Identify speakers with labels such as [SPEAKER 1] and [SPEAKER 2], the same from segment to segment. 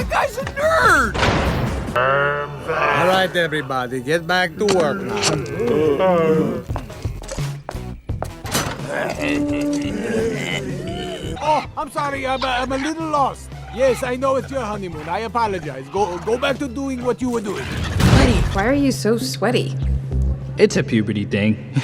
[SPEAKER 1] That guy's a nerd!
[SPEAKER 2] All right, everybody, get back to work now.
[SPEAKER 1] Oh, I'm sorry, I'm a little lost. Yes, I know it's your honeymoon. I apologize. Go back to doing what you were doing.
[SPEAKER 3] Buddy, why are you so sweaty?
[SPEAKER 4] It's a puberty thing.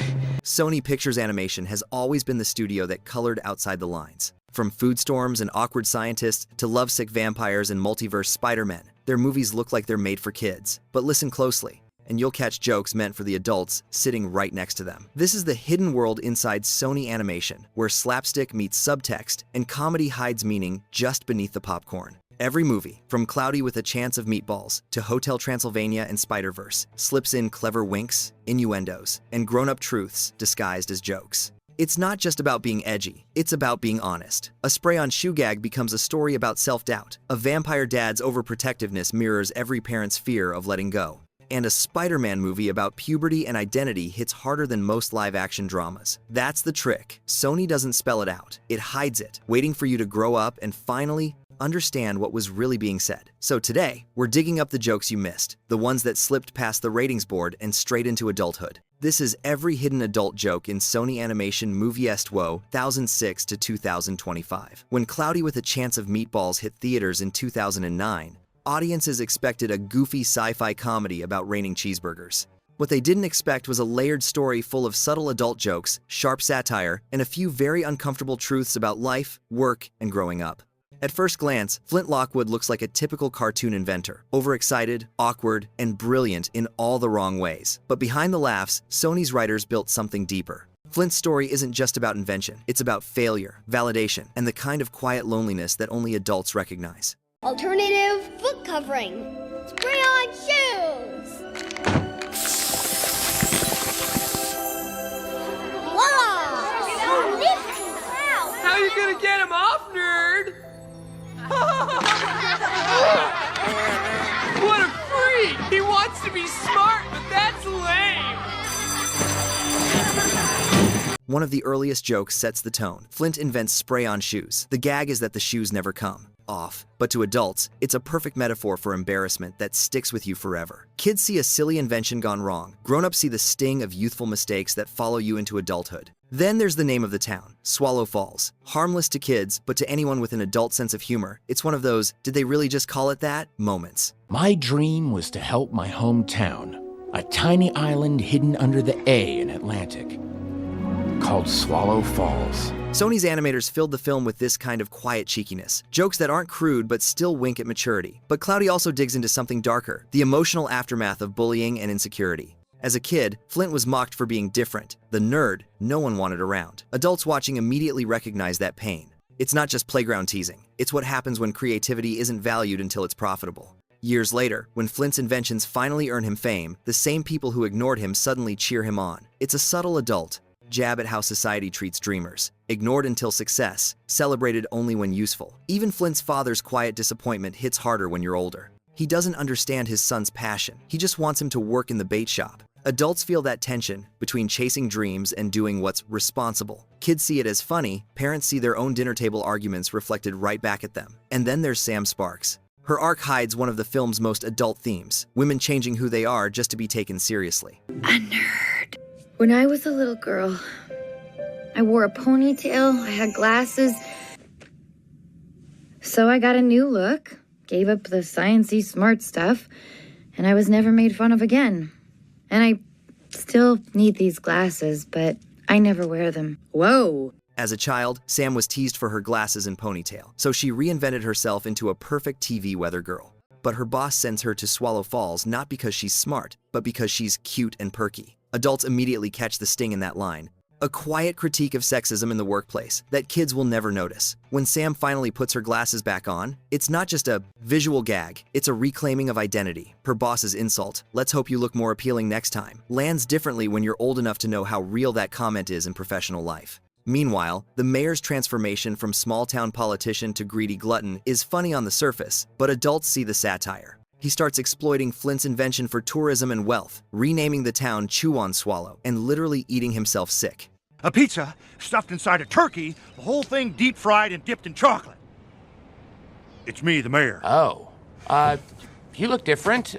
[SPEAKER 5] Sony Pictures Animation has always been the studio that colored outside the lines. From food storms and awkward scientists to lovesick vampires and multiverse Spider-Men, their movies look like they're made for kids. But listen closely, and you'll catch jokes meant for the adults sitting right next to them. This is the hidden world inside Sony Animation, where slapstick meets subtext and comedy hides meaning just beneath the popcorn. Every movie, from Cloudy with a Chance of Meatballs to Hotel Transylvania and Spider-Verse, slips in clever winks, innuendos, and grown-up truths disguised as jokes. It's not just about being edgy, it's about being honest. A spray-on shoe gag becomes a story about self-doubt. A vampire dad's overprotectiveness mirrors every parent's fear of letting go. And a Spider-Man movie about puberty and identity hits harder than most live-action dramas. That's the trick. Sony doesn't spell it out. It hides it, waiting for you to grow up and finally understand what was really being said. So today, we're digging up the jokes you missed, the ones that slipped past the ratings board and straight into adulthood. This is every hidden adult joke in Sony Animation Movie Est Woe 2006 to 2025. When Cloudy with a Chance of Meatballs hit theaters in 2009, audiences expected a goofy sci-fi comedy about raining cheeseburgers. What they didn't expect was a layered story full of subtle adult jokes, sharp satire, and a few very uncomfortable truths about life, work, and growing up. At first glance, Flint Lockwood looks like a typical cartoon inventor, overexcited, awkward, and brilliant in all the wrong ways. But behind the laughs, Sony's writers built something deeper. Flint's story isn't just about invention, it's about failure, validation, and the kind of quiet loneliness that only adults recognize.
[SPEAKER 6] Alternative foot covering. Spray-on shoes. Voila! So nifty. Wow.
[SPEAKER 7] How are you gonna get him off, nerd? What a freak! He wants to be smart, but that's lame!
[SPEAKER 5] One of the earliest jokes sets the tone. Flint invents spray-on shoes. The gag is that the shoes never come off. But to adults, it's a perfect metaphor for embarrassment that sticks with you forever. Kids see a silly invention gone wrong. Grown-ups see the sting of youthful mistakes that follow you into adulthood. Then there's the name of the town, Swallow Falls. Harmless to kids, but to anyone with an adult sense of humor, it's one of those, did they really just call it that? Moments.
[SPEAKER 8] My dream was to help my hometown, a tiny island hidden under the A in Atlantic, called Swallow Falls.
[SPEAKER 5] Sony's animators filled the film with this kind of quiet cheekiness, jokes that aren't crude but still wink at maturity. But Cloudy also digs into something darker, the emotional aftermath of bullying and insecurity. As a kid, Flint was mocked for being different, the nerd no one wanted around. Adults watching immediately recognize that pain. It's not just playground teasing, it's what happens when creativity isn't valued until it's profitable. Years later, when Flint's inventions finally earn him fame, the same people who ignored him suddenly cheer him on. It's a subtle adult jab at how society treats dreamers. Ignored until success, celebrated only when useful. Even Flint's father's quiet disappointment hits harder when you're older. He doesn't understand his son's passion. He just wants him to work in the bait shop. Adults feel that tension between chasing dreams and doing what's responsible. Kids see it as funny, parents see their own dinner table arguments reflected right back at them. And then there's Sam Sparks. Her arc hides one of the film's most adult themes, women changing who they are just to be taken seriously.
[SPEAKER 3] A nerd. When I was a little girl, I wore a ponytail, I had glasses. So I got a new look, gave up the sciencey smart stuff, and I was never made fun of again. And I still need these glasses, but I never wear them. Whoa!
[SPEAKER 5] As a child, Sam was teased for her glasses and ponytail, so she reinvented herself into a perfect TV weather girl. But her boss sends her to Swallow Falls not because she's smart, but because she's cute and perky. Adults immediately catch the sting in that line. A quiet critique of sexism in the workplace that kids will never notice. When Sam finally puts her glasses back on, it's not just a visual gag, it's a reclaiming of identity. Her boss's insult, "Let's hope you look more appealing next time," lands differently when you're old enough to know how real that comment is in professional life. Meanwhile, the mayor's transformation from small-town politician to greedy glutton is funny on the surface, but adults see the satire. He starts exploiting Flint's invention for tourism and wealth, renaming the town Chew on Swallow, and literally eating himself sick.
[SPEAKER 9] A pizza stuffed inside a turkey, the whole thing deep-fried and dipped in chocolate. It's me, the mayor.
[SPEAKER 8] Oh, You look different.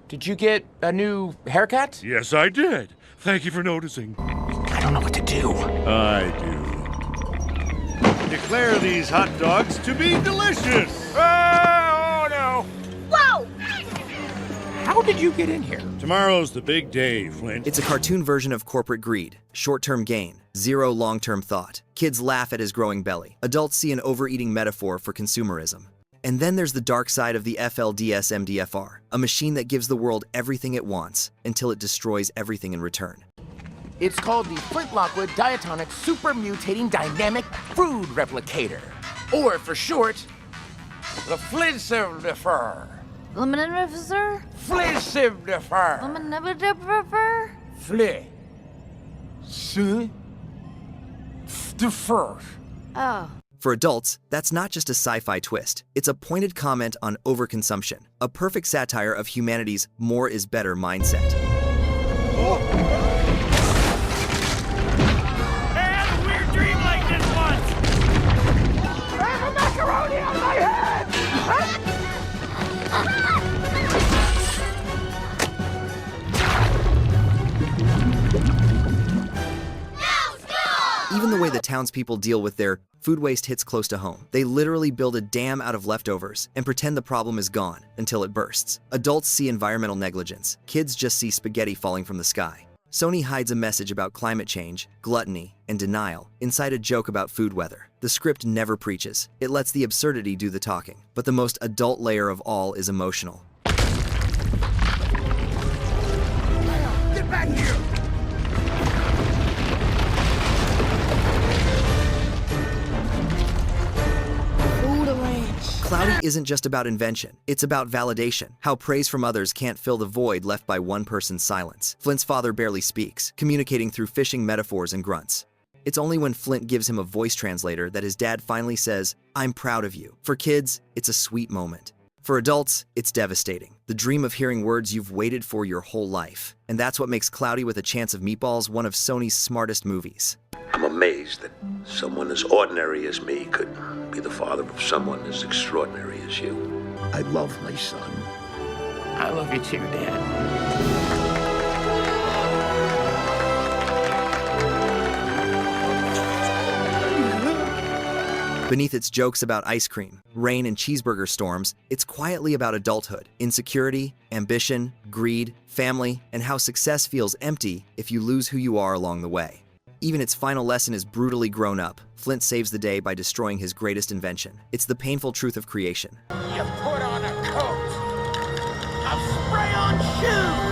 [SPEAKER 8] Did you get a new haircut?
[SPEAKER 9] Yes, I did. Thank you for noticing.
[SPEAKER 8] I don't know what to do.
[SPEAKER 9] I do. Declare these hot dogs to be delicious. Oh, no.
[SPEAKER 6] Whoa!
[SPEAKER 8] How did you get in here?
[SPEAKER 9] Tomorrow's the big day, Flint.
[SPEAKER 5] It's a cartoon version of corporate greed. Short-term gain, zero long-term thought. Kids laugh at his growing belly. Adults see an overeating metaphor for consumerism. And then there's the dark side of the FLDSMDFR, a machine that gives the world everything it wants until it destroys everything in return.
[SPEAKER 8] It's called the Flint Lockwood Diatonic Super Mutating Dynamic Food Replicator. Or for short, the Flintsimdifer.
[SPEAKER 3] Lemonade-Fur?
[SPEAKER 8] Flintsimdifer.
[SPEAKER 3] Lemonade-Fur?
[SPEAKER 8] Flintsimdifer.
[SPEAKER 3] Oh.
[SPEAKER 5] For adults, that's not just a sci-fi twist. It's a pointed comment on overconsumption, a perfect satire of humanity's more is better mindset.
[SPEAKER 7] I had a weird dream like this once. I have a macaroni on my head.
[SPEAKER 5] Even the way the townspeople deal with their food waste hits close to home. They literally build a dam out of leftovers and pretend the problem is gone until it bursts. Adults see environmental negligence. Kids just see spaghetti falling from the sky. Sony hides a message about climate change, gluttony, and denial inside a joke about food weather. The script never preaches. It lets the absurdity do the talking. But the most adult layer of all is emotional.
[SPEAKER 7] Get back here.
[SPEAKER 5] Cloudy isn't just about invention, it's about validation, how praise from others can't fill the void left by one person's silence. Flint's father barely speaks, communicating through fishing metaphors and grunts. It's only when Flint gives him a voice translator that his dad finally says, "I'm proud of you." For kids, it's a sweet moment. For adults, it's devastating. The dream of hearing words you've waited for your whole life. And that's what makes Cloudy with a Chance of Meatballs one of Sony's smartest movies.
[SPEAKER 10] I'm amazed that someone as ordinary as me could be the father of someone as extraordinary as you. I love my son.
[SPEAKER 8] I love you too, Dad.
[SPEAKER 5] Beneath its jokes about ice cream, rain, and cheeseburger storms, it's quietly about adulthood, insecurity, ambition, greed, family, and how success feels empty if you lose who you are along the way. Even its final lesson is brutally grown up. Flint saves the day by destroying his greatest invention. It's the painful truth of creation.
[SPEAKER 7] You put on a coat of spray-on shoes.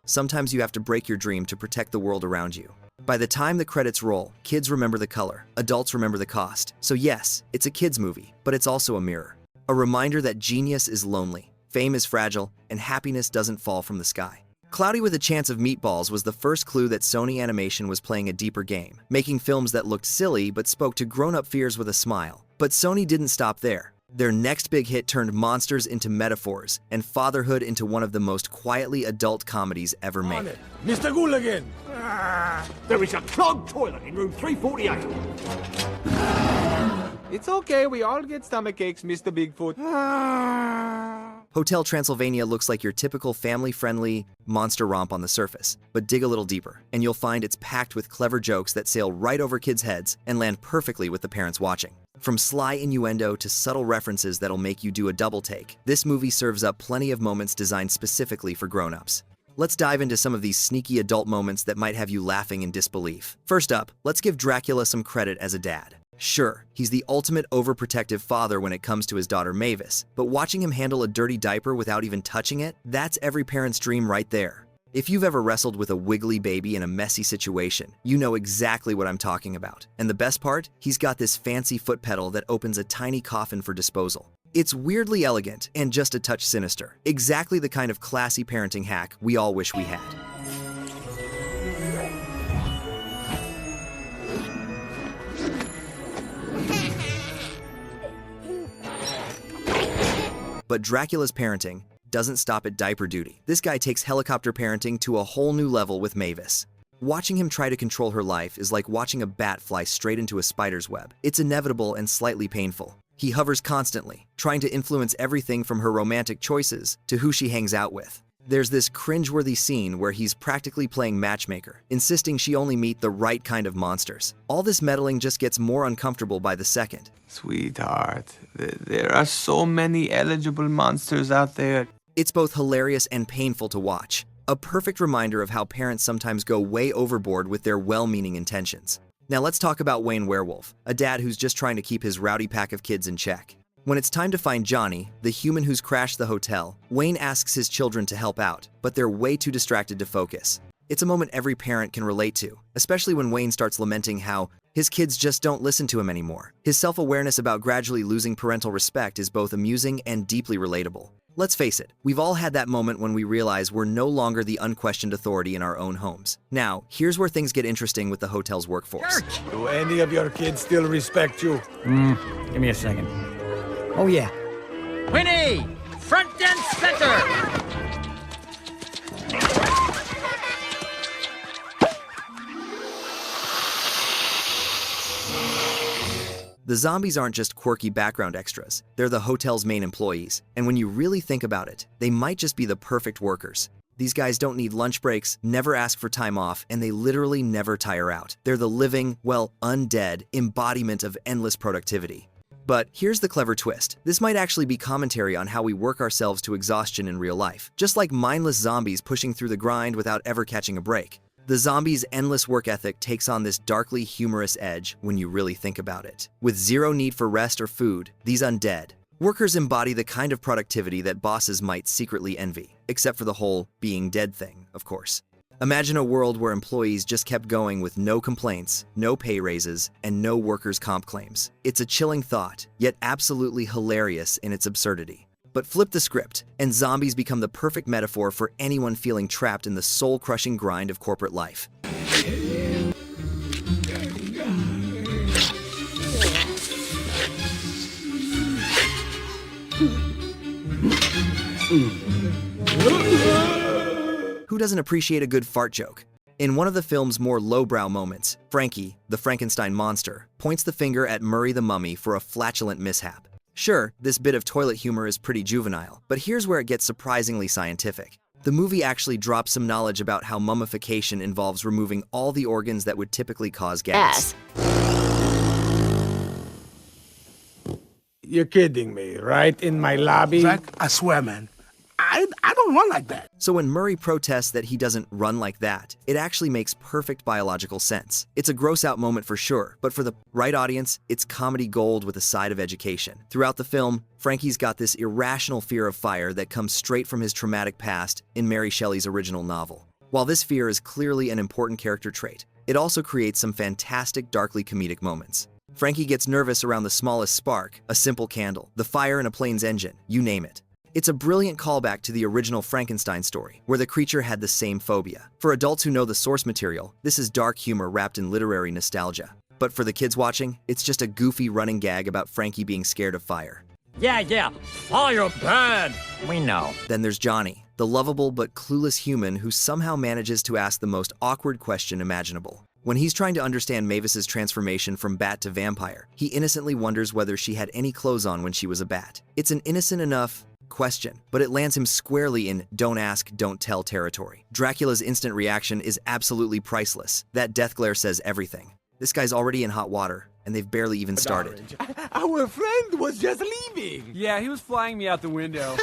[SPEAKER 5] Sometimes you have to break your dream to protect the world around you. By the time the credits roll, kids remember the color, adults remember the cost. So yes, it's a kids' movie, but it's also a mirror. A reminder that genius is lonely, fame is fragile, and happiness doesn't fall from the sky. Cloudy with a Chance of Meatballs was the first clue that Sony Animation was playing a deeper game, making films that looked silly but spoke to grown-up fears with a smile. But Sony didn't stop there. Their next big hit turned monsters into metaphors and fatherhood into one of the most quietly adult comedies ever made.
[SPEAKER 1] Mr. Gooligan!
[SPEAKER 9] There is a clogged toilet in room 348.
[SPEAKER 1] It's okay, we all get stomach aches, Mr. Bigfoot.
[SPEAKER 5] Hotel Transylvania looks like your typical family-friendly monster romp on the surface, but dig a little deeper, and you'll find it's packed with clever jokes that sail right over kids' heads and land perfectly with the parents watching. From sly innuendo to subtle references that'll make you do a double take, this movie serves up plenty of moments designed specifically for grown-ups. Let's dive into some of these sneaky adult moments that might have you laughing in disbelief. First up, let's give Dracula some credit as a dad. Sure, he's the ultimate overprotective father when it comes to his daughter Mavis, but watching him handle a dirty diaper without even touching it, that's every parent's dream right there. If you've ever wrestled with a wiggly baby in a messy situation, you know exactly what I'm talking about. And the best part? He's got this fancy foot pedal that opens a tiny coffin for disposal. It's weirdly elegant and just a touch sinister. Exactly the kind of classy parenting hack we all wish we had. But Dracula's parenting doesn't stop at diaper duty. This guy takes helicopter parenting to a whole new level with Mavis. Watching him try to control her life is like watching a bat fly straight into a spider's web. It's inevitable and slightly painful. He hovers constantly, trying to influence everything from her romantic choices to who she hangs out with. There's this cringeworthy scene where he's practically playing matchmaker, insisting she only meet the right kind of monsters. All this meddling just gets more uncomfortable by the second.
[SPEAKER 11] Sweetheart, there are so many eligible monsters out there.
[SPEAKER 5] It's both hilarious and painful to watch. A perfect reminder of how parents sometimes go way overboard with their well-meaning intentions. Now let's talk about Wayne Werewolf, a dad who's just trying to keep his rowdy pack of kids in check. When it's time to find Johnny, the human who's crashed the hotel, Wayne asks his children to help out, but they're way too distracted to focus. It's a moment every parent can relate to, especially when Wayne starts lamenting how his kids just don't listen to him anymore. His self-awareness about gradually losing parental respect is both amusing and deeply relatable. Let's face it, we've all had that moment when we realize we're no longer the unquestioned authority in our own homes. Now, here's where things get interesting with the hotel's workforce.
[SPEAKER 1] Do any of your kids still respect you?
[SPEAKER 2] Give me a second. Oh, yeah.
[SPEAKER 7] Winnie! Front and center!
[SPEAKER 5] The zombies aren't just quirky background extras, they're the hotel's main employees. And when you really think about it, they might just be the perfect workers. These guys don't need lunch breaks, never ask for time off, and they literally never tire out. They're the living, well, undead embodiment of endless productivity. But here's the clever twist. This might actually be commentary on how we work ourselves to exhaustion in real life. Just like mindless zombies pushing through the grind without ever catching a break. The zombies' endless work ethic takes on this darkly humorous edge when you really think about it. With zero need for rest or food, these undead workers embody the kind of productivity that bosses might secretly envy, except for the whole being dead thing, of course. Imagine a world where employees just kept going with no complaints, no pay raises, and no workers' comp claims. It's a chilling thought, yet absolutely hilarious in its absurdity. But flip the script, and zombies become the perfect metaphor for anyone feeling trapped in the soul-crushing grind of corporate life. Who doesn't appreciate a good fart joke? In one of the film's more lowbrow moments, Frankie, the Frankenstein monster, points the finger at Murray the mummy for a flatulent mishap. Sure, this bit of toilet humor is pretty juvenile, but here's where it gets surprisingly scientific. The movie actually drops some knowledge about how mummification involves removing all the organs that would typically cause gas.
[SPEAKER 1] You're kidding me, right? In my lobby?
[SPEAKER 9] Zach, I swear, man. I don't run like that.
[SPEAKER 5] So when Murray protests that he doesn't run like that, it actually makes perfect biological sense. It's a gross-out moment for sure, but for the right audience, it's comedy gold with a side of education. Throughout the film, Frankie's got this irrational fear of fire that comes straight from his traumatic past in Mary Shelley's original novel. While this fear is clearly an important character trait, it also creates some fantastic, darkly comedic moments. Frankie gets nervous around the smallest spark, a simple candle, the fire in a plane's engine, you name it. It's a brilliant callback to the original Frankenstein story, where the creature had the same phobia. For adults who know the source material, this is dark humor wrapped in literary nostalgia. But for the kids watching, it's just a goofy running gag about Frankie being scared of fire.
[SPEAKER 7] Yeah, fire bad. We know.
[SPEAKER 5] Then there's Johnny, the lovable but clueless human who somehow manages to ask the most awkward question imaginable. When he's trying to understand Mavis's transformation from bat to vampire, he innocently wonders whether she had any clothes on when she was a bat. It's an innocent enough question, but it lands him squarely in don't ask, don't tell territory. Dracula's instant reaction is absolutely priceless. That death glare says everything. This guy's already in hot water, and they've barely even started.
[SPEAKER 1] Our friend was just leaving.
[SPEAKER 12] Yeah, he was flying me out the window.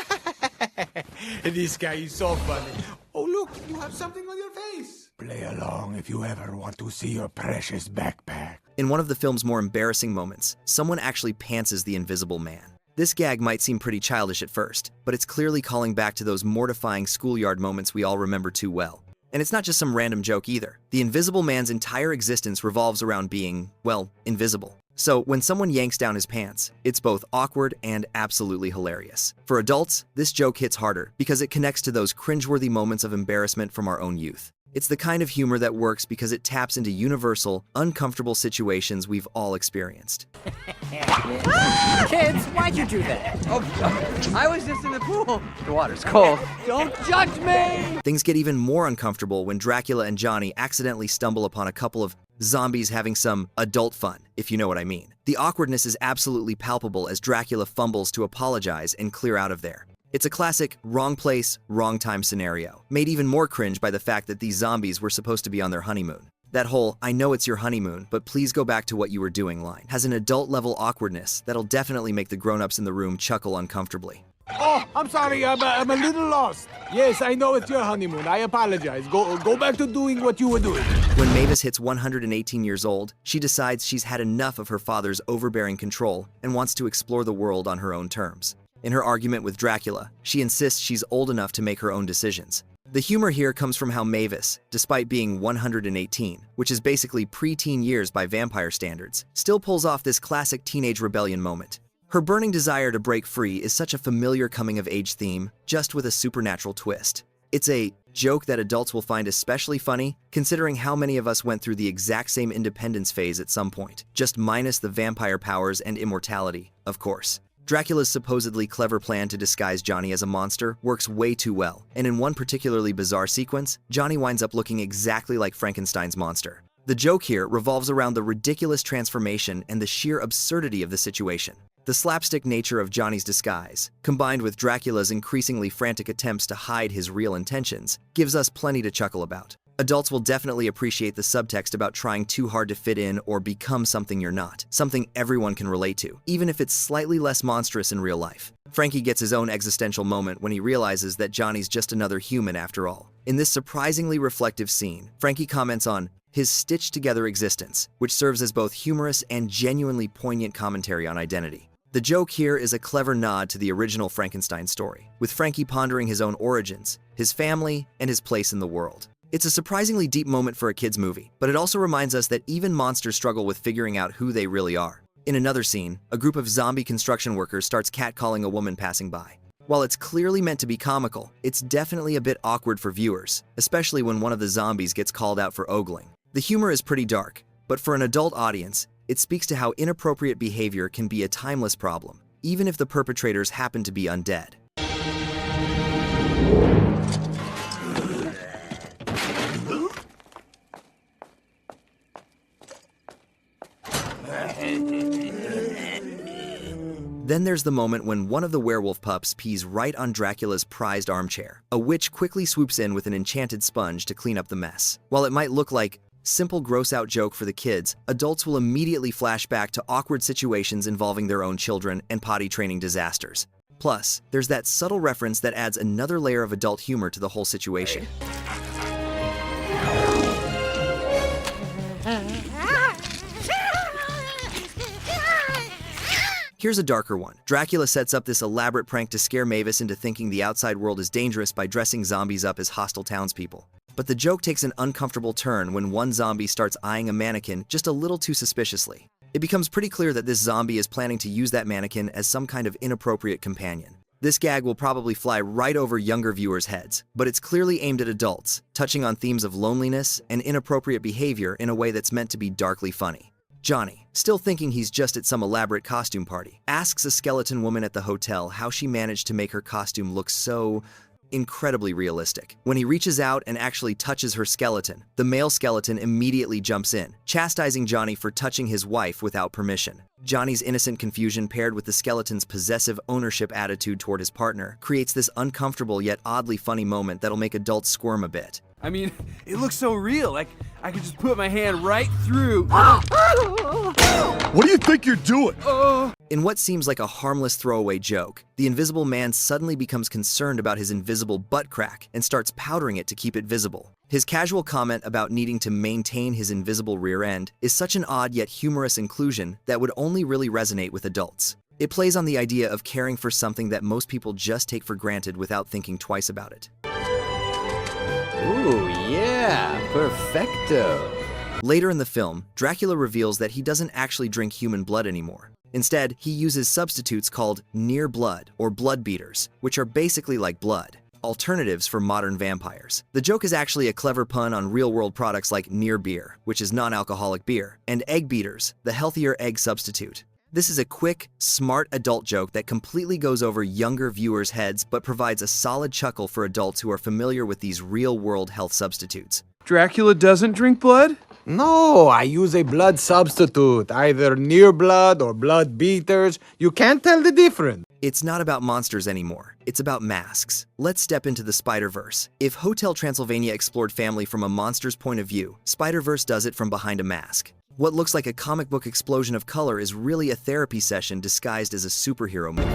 [SPEAKER 1] This guy is so funny. Oh, look, you have something on your face. Play along if you ever want to see your precious backpack.
[SPEAKER 5] In one of the film's more embarrassing moments, someone actually pantses the Invisible Man. This gag might seem pretty childish at first, but it's clearly calling back to those mortifying schoolyard moments we all remember too well. And it's not just some random joke either. The Invisible Man's entire existence revolves around being, well, invisible. So when someone yanks down his pants, it's both awkward and absolutely hilarious. For adults, this joke hits harder because it connects to those cringeworthy moments of embarrassment from our own youth. It's the kind of humor that works because it taps into universal, uncomfortable situations we've all experienced.
[SPEAKER 12] Kids, why'd you do that? Oh, I was just in the pool. The water's cold. Don't judge me!
[SPEAKER 5] Things get even more uncomfortable when Dracula and Johnny accidentally stumble upon a couple of zombies having some adult fun, if you know what I mean. The awkwardness is absolutely palpable as Dracula fumbles to apologize and clear out of there. It's a classic wrong place, wrong time scenario, made even more cringe by the fact that these zombies were supposed to be on their honeymoon. That whole, "I know it's your honeymoon, but please go back to what you were doing" line has an adult-level awkwardness that'll definitely make the grown-ups in the room chuckle uncomfortably.
[SPEAKER 1] Oh, I'm sorry, I'm a little lost. Yes, I know it's your honeymoon. I apologize. Go back to doing what you were doing.
[SPEAKER 5] When Mavis hits 118 years old, she decides she's had enough of her father's overbearing control and wants to explore the world on her own terms. In her argument with Dracula, she insists she's old enough to make her own decisions. The humor here comes from how Mavis, despite being 118, which is basically pre-teen years by vampire standards, still pulls off this classic teenage rebellion moment. Her burning desire to break free is such a familiar coming-of-age theme, just with a supernatural twist. It's a joke that adults will find especially funny, considering how many of us went through the exact same independence phase at some point, just minus the vampire powers and immortality, of course. Dracula's supposedly clever plan to disguise Johnny as a monster works way too well, and in one particularly bizarre sequence, Johnny winds up looking exactly like Frankenstein's monster. The joke here revolves around the ridiculous transformation and the sheer absurdity of the situation. The slapstick nature of Johnny's disguise, combined with Dracula's increasingly frantic attempts to hide his real intentions, gives us plenty to chuckle about. Adults will definitely appreciate the subtext about trying too hard to fit in or become something you're not, something everyone can relate to, even if it's slightly less monstrous in real life. Frankie gets his own existential moment when he realizes that Johnny's just another human after all. In this surprisingly reflective scene, Frankie comments on his stitched-together existence, which serves as both humorous and genuinely poignant commentary on identity. The joke here is a clever nod to the original Frankenstein story, with Frankie pondering his own origins, his family, and his place in the world. It's a surprisingly deep moment for a kid's movie, but it also reminds us that even monsters struggle with figuring out who they really are. In another scene, a group of zombie construction workers starts catcalling a woman passing by. While it's clearly meant to be comical, it's definitely a bit awkward for viewers, especially when one of the zombies gets called out for ogling. The humor is pretty dark, but for an adult audience, it speaks to how inappropriate behavior can be a timeless problem, even if the perpetrators happen to be undead. Then there's the moment when one of the werewolf pups pees right on Dracula's prized armchair. A witch quickly swoops in with an enchanted sponge to clean up the mess. While it might look like simple gross-out joke for the kids, adults will immediately flash back to awkward situations involving their own children and potty training disasters. Plus, there's that subtle reference that adds another layer of adult humor to the whole situation. Here's a darker one. Dracula sets up this elaborate prank to scare Mavis into thinking the outside world is dangerous by dressing zombies up as hostile townspeople. But the joke takes an uncomfortable turn when one zombie starts eyeing a mannequin just a little too suspiciously. It becomes pretty clear that this zombie is planning to use that mannequin as some kind of inappropriate companion. This gag will probably fly right over younger viewers' heads, but it's clearly aimed at adults, touching on themes of loneliness and inappropriate behavior in a way that's meant to be darkly funny. Johnny, still thinking he's just at some elaborate costume party, asks a skeleton woman at the hotel how she managed to make her costume look so incredibly realistic. When he reaches out and actually touches her skeleton, the male skeleton immediately jumps in, chastising Johnny for touching his wife without permission. Johnny's innocent confusion paired with the skeleton's possessive ownership attitude toward his partner creates this uncomfortable yet oddly funny moment that'll make adults squirm a bit.
[SPEAKER 12] I mean, it looks so real, like I could just put my hand right through.
[SPEAKER 9] What do you think you're doing?
[SPEAKER 5] In what seems like a harmless throwaway joke, the Invisible Man suddenly becomes concerned about his invisible butt crack and starts powdering it to keep it visible. His casual comment about needing to maintain his invisible rear end is such an odd yet humorous inclusion that would only really resonate with adults. It plays on the idea of caring for something that most people just take for granted without thinking twice about it.
[SPEAKER 13] Ooh, yeah, perfecto.
[SPEAKER 5] Later in the film, Dracula reveals that he doesn't actually drink human blood anymore. Instead, he uses substitutes called near blood or blood beaters, which are basically like blood. alternatives for modern vampires. The joke is actually a clever pun on real-world products like Near Beer, which is non-alcoholic beer, and Egg Beaters, the healthier egg substitute. This is a quick, smart adult joke that completely goes over younger viewers' heads but provides a solid chuckle for adults who are familiar with these real-world health substitutes.
[SPEAKER 9] Dracula doesn't drink blood?
[SPEAKER 2] No, I use a blood substitute, either Near Blood or Blood Beaters. You can't tell the difference.
[SPEAKER 5] It's not about monsters anymore. It's about masks. Let's step into the Spider-Verse. If Hotel Transylvania explored family from a monster's point of view, Spider-Verse does it from behind a mask. What looks like a comic book explosion of color is really a therapy session disguised as a superhero movie.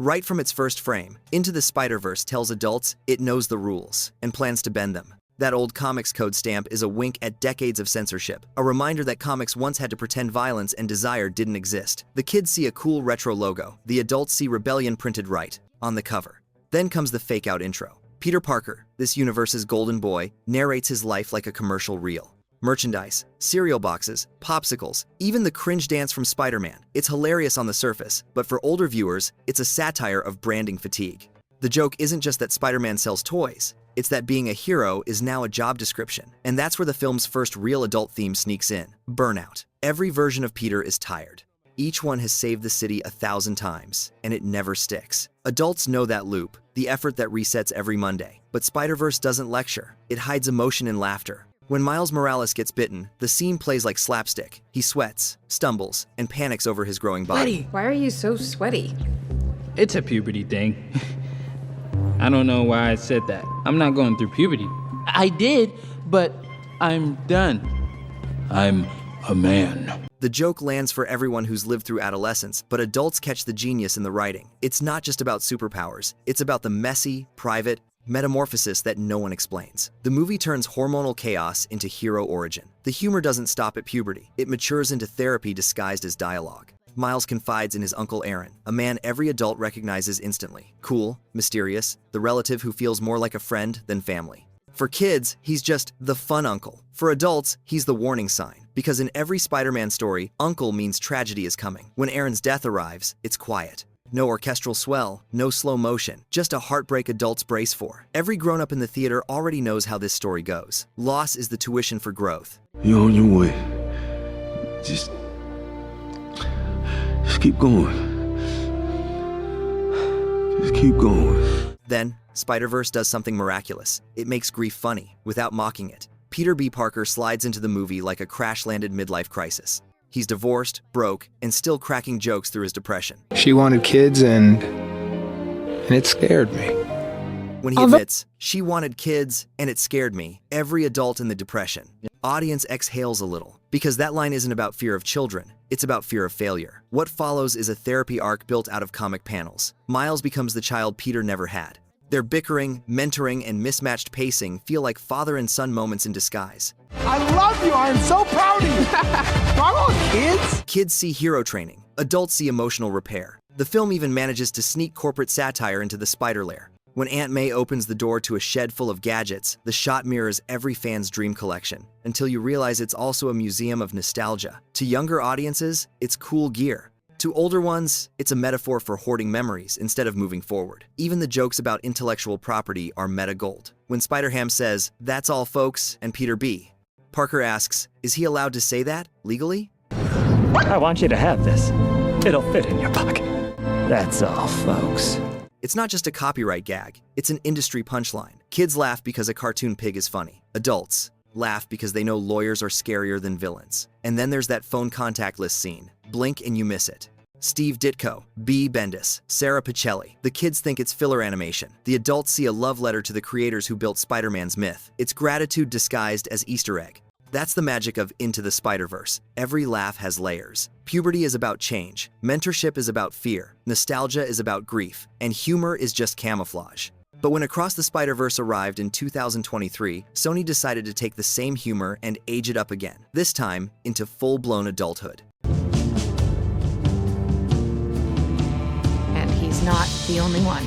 [SPEAKER 5] Right from its first frame, Into the Spider-Verse tells adults it knows the rules and plans to bend them. That old comics code stamp is a wink at decades of censorship, a reminder that comics once had to pretend violence and desire didn't exist. The kids see a cool retro logo, the adults see rebellion printed right on the cover. Then comes the fake-out intro. Peter Parker, this universe's golden boy, narrates his life like a commercial reel. Merchandise, cereal boxes, popsicles, even the cringe dance from Spider-Man. It's hilarious on the surface, but for older viewers, it's a satire of branding fatigue. The joke isn't just that Spider-Man sells toys, it's that being a hero is now a job description. And that's where the film's first real adult theme sneaks in: burnout. Every version of Peter is tired. Each one has saved the city 1,000 times, and it never sticks. Adults know that loop, the effort that resets every Monday. But Spider-Verse doesn't lecture, it hides emotion in laughter. When Miles Morales gets bitten, the scene plays like slapstick. He sweats, stumbles, and panics over his growing body.
[SPEAKER 14] Why are you so sweaty?
[SPEAKER 4] It's a puberty thing. I don't know why I said that. I'm not going through puberty. I did, but I'm done. I'm a man.
[SPEAKER 5] The joke lands for everyone who's lived through adolescence, but adults catch the genius in the writing. It's not just about superpowers. It's about the messy, private metamorphosis that no one explains. The movie turns hormonal chaos into hero origin. The humor doesn't stop at puberty. It matures into therapy disguised as dialogue. Miles confides in his Uncle Aaron, a man every adult recognizes instantly. Cool, mysterious, the relative who feels more like a friend than family. For kids, he's just the fun uncle. For adults, he's the warning sign. Because in every Spider-Man story, uncle means tragedy is coming. When Aaron's death arrives, it's quiet. No orchestral swell, no slow motion, just a heartbreak adults brace for. Every grown-up in the theater already knows how this story goes. Loss is the tuition for growth.
[SPEAKER 10] You're on your way. Just keep going. Just keep going.
[SPEAKER 5] Then, Spider-Verse does something miraculous. It makes grief funny, without mocking it. Peter B. Parker slides into the movie like a crash-landed midlife crisis. He's divorced, broke, and still cracking jokes through his depression.
[SPEAKER 15] She wanted kids and it scared me.
[SPEAKER 5] When he admits, she wanted kids and it scared me, every adult in the depression, audience exhales a little. Because that line isn't about fear of children, it's about fear of failure. What follows is a therapy arc built out of comic panels. Miles becomes the child Peter never had. Their bickering, mentoring, and mismatched pacing feel like father and son moments in disguise.
[SPEAKER 1] I love you. I am so proud of you. Come on, kids.
[SPEAKER 5] Kids see hero training. Adults see emotional repair. The film even manages to sneak corporate satire into the spider lair. When Aunt May opens the door to a shed full of gadgets, the shot mirrors every fan's dream collection, until you realize it's also a museum of nostalgia. To younger audiences, it's cool gear. To older ones, it's a metaphor for hoarding memories instead of moving forward. Even the jokes about intellectual property are meta gold. When Spider-Ham says, "That's all, folks," and Peter B., Parker asks, is he allowed to say that legally?
[SPEAKER 16] I want you to have this. It'll fit in your pocket. That's all, folks.
[SPEAKER 5] It's not just a copyright gag, it's an industry punchline. Kids laugh because a cartoon pig is funny. Adults laugh because they know lawyers are scarier than villains. And then there's that phone contact list scene. Blink and you miss it. Steve Ditko, B. Bendis, Sarah Pichelli. The kids think it's filler animation. The adults see a love letter to the creators who built Spider-Man's myth. It's gratitude disguised as Easter egg. That's the magic of Into the Spider-Verse. Every laugh has layers. Puberty is about change. Mentorship is about fear. Nostalgia is about grief. And humor is just camouflage. But when Across the Spider-Verse arrived in 2023, Sony decided to take the same humor and age it up again, this time into full-blown adulthood.
[SPEAKER 14] And he's not the only one.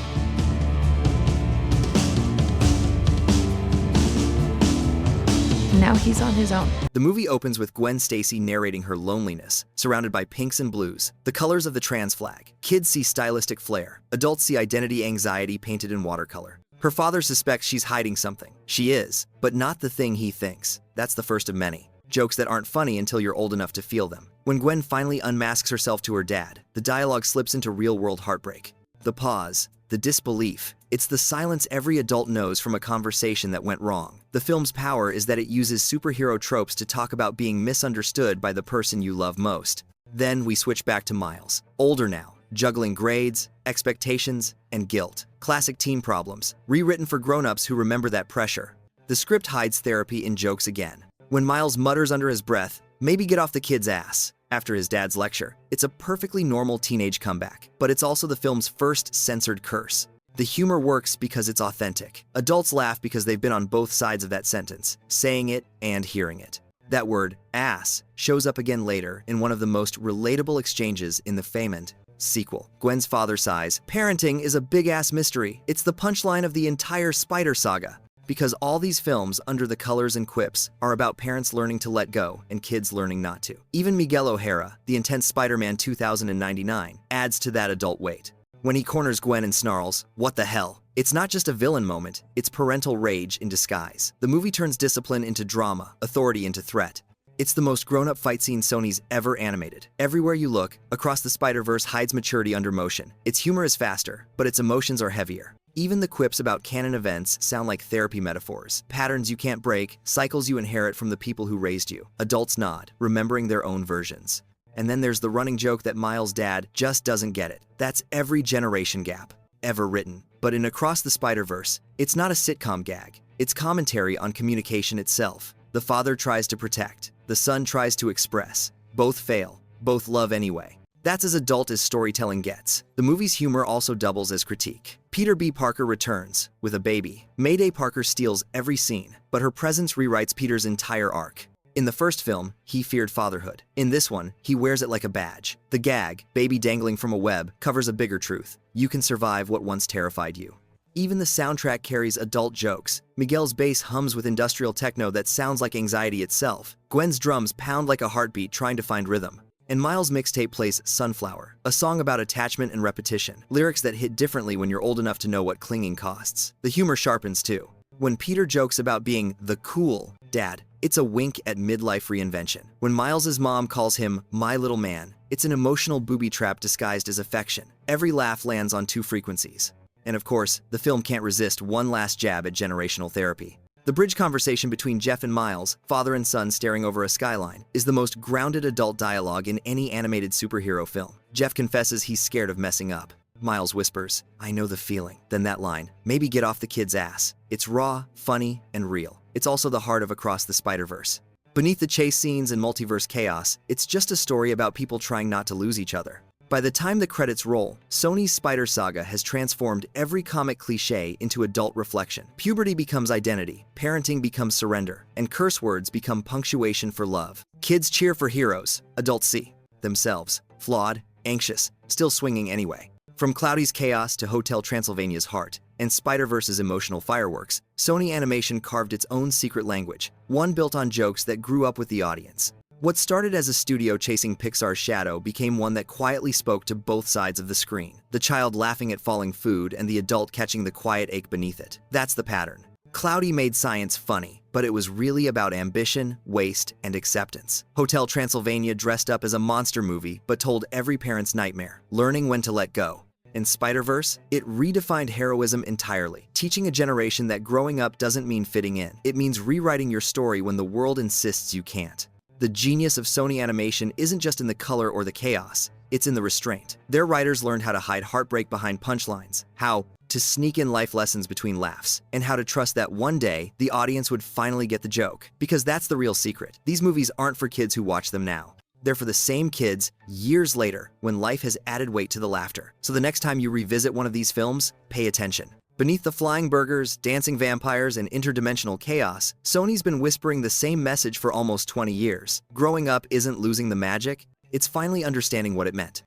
[SPEAKER 14] now he's on his own.
[SPEAKER 5] The movie opens with Gwen Stacy narrating her loneliness, surrounded by pinks and blues, the colors of the trans flag. Kids see stylistic flair. Adults see identity anxiety painted in watercolor. Her father suspects she's hiding something. She is, but not the thing he thinks. That's the first of many. Jokes that aren't funny until you're old enough to feel them. When Gwen finally unmasks herself to her dad, the dialogue slips into real-world heartbreak. The pause, the disbelief, it's the silence every adult knows from a conversation that went wrong. The film's power is that it uses superhero tropes to talk about being misunderstood by the person you love most. Then we switch back to Miles, older now, juggling grades, expectations, and guilt. Classic teen problems, rewritten for grown-ups who remember that pressure. The script hides therapy in jokes again. When Miles mutters under his breath, "Maybe get off the kid's ass," after his dad's lecture, it's a perfectly normal teenage comeback, but it's also the film's first censored curse. The humor works because it's authentic. Adults laugh because they've been on both sides of that sentence, saying it and hearing it. That word, ass, shows up again later in one of the most relatable exchanges in the famed sequel. Gwen's father sighs, "Parenting is a big-ass mystery. It's the punchline of the entire Spider saga." Because all these films, under the colors and quips, are about parents learning to let go and kids learning not to. Even Miguel O'Hara, the intense Spider-Man 2099, adds to that adult weight. When he corners Gwen and snarls, "What the hell?" It's not just a villain moment, it's parental rage in disguise. The movie turns discipline into drama, authority into threat. It's the most grown-up fight scene Sony's ever animated. Everywhere you look, Across the Spider-Verse hides maturity under motion. Its humor is faster, but its emotions are heavier. Even the quips about canon events sound like therapy metaphors. Patterns you can't break, cycles you inherit from the people who raised you. Adults nod, remembering their own versions. And then there's the running joke that Miles' dad just doesn't get it. That's every generation gap ever written. But in Across the Spider-Verse, it's not a sitcom gag. It's commentary on communication itself. The father tries to protect. The son tries to express. Both fail. Both love anyway. That's as adult as storytelling gets. The movie's humor also doubles as critique. Peter B. Parker returns, with a baby. Mayday Parker steals every scene, but her presence rewrites Peter's entire arc. In the first film, he feared fatherhood. In this one, he wears it like a badge. The gag, baby dangling from a web, covers a bigger truth. You can survive what once terrified you. Even the soundtrack carries adult jokes. Miguel's bass hums with industrial techno that sounds like anxiety itself. Gwen's drums pound like a heartbeat trying to find rhythm. And Miles' mixtape plays Sunflower, a song about attachment and repetition, lyrics that hit differently when you're old enough to know what clinging costs. The humor sharpens too. When Peter jokes about being the cool dad, it's a wink at midlife reinvention. When Miles' mom calls him my little man, it's an emotional booby trap disguised as affection. Every laugh lands on two frequencies. And of course, the film can't resist one last jab at generational therapy. The bridge conversation between Jeff and Miles, father and son staring over a skyline, is the most grounded adult dialogue in any animated superhero film. Jeff confesses he's scared of messing up. Miles whispers, "I know the feeling." Then that line, "Maybe get off the kid's ass." It's raw, funny, and real. It's also the heart of Across the Spider-Verse. Beneath the chase scenes and multiverse chaos, it's just a story about people trying not to lose each other. By the time the credits roll, Sony's Spider Saga has transformed every comic cliché into adult reflection. Puberty becomes identity, parenting becomes surrender, and curse words become punctuation for love. Kids cheer for heroes, adults see themselves, flawed, anxious, still swinging anyway. From Cloudy's chaos to Hotel Transylvania's heart, and Spider-Verse's emotional fireworks, Sony Animation carved its own secret language, one built on jokes that grew up with the audience. What started as a studio chasing Pixar's shadow became one that quietly spoke to both sides of the screen. The child laughing at falling food and the adult catching the quiet ache beneath it. That's the pattern. Cloudy made science funny, but it was really about ambition, waste, and acceptance. Hotel Transylvania dressed up as a monster movie, but told every parent's nightmare, learning when to let go. In Spider-Verse, it redefined heroism entirely, teaching a generation that growing up doesn't mean fitting in. It means rewriting your story when the world insists you can't. The genius of Sony Animation isn't just in the color or the chaos, it's in the restraint. Their writers learned how to hide heartbreak behind punchlines, how to sneak in life lessons between laughs, and how to trust that one day the audience would finally get the joke. Because that's the real secret. These movies aren't for kids who watch them now. They're for the same kids years later when life has added weight to the laughter. So the next time you revisit one of these films, pay attention. Beneath the flying burgers, dancing vampires, and interdimensional chaos, Sony's been whispering the same message for almost 20 years. Growing up isn't losing the magic, it's finally understanding what it meant.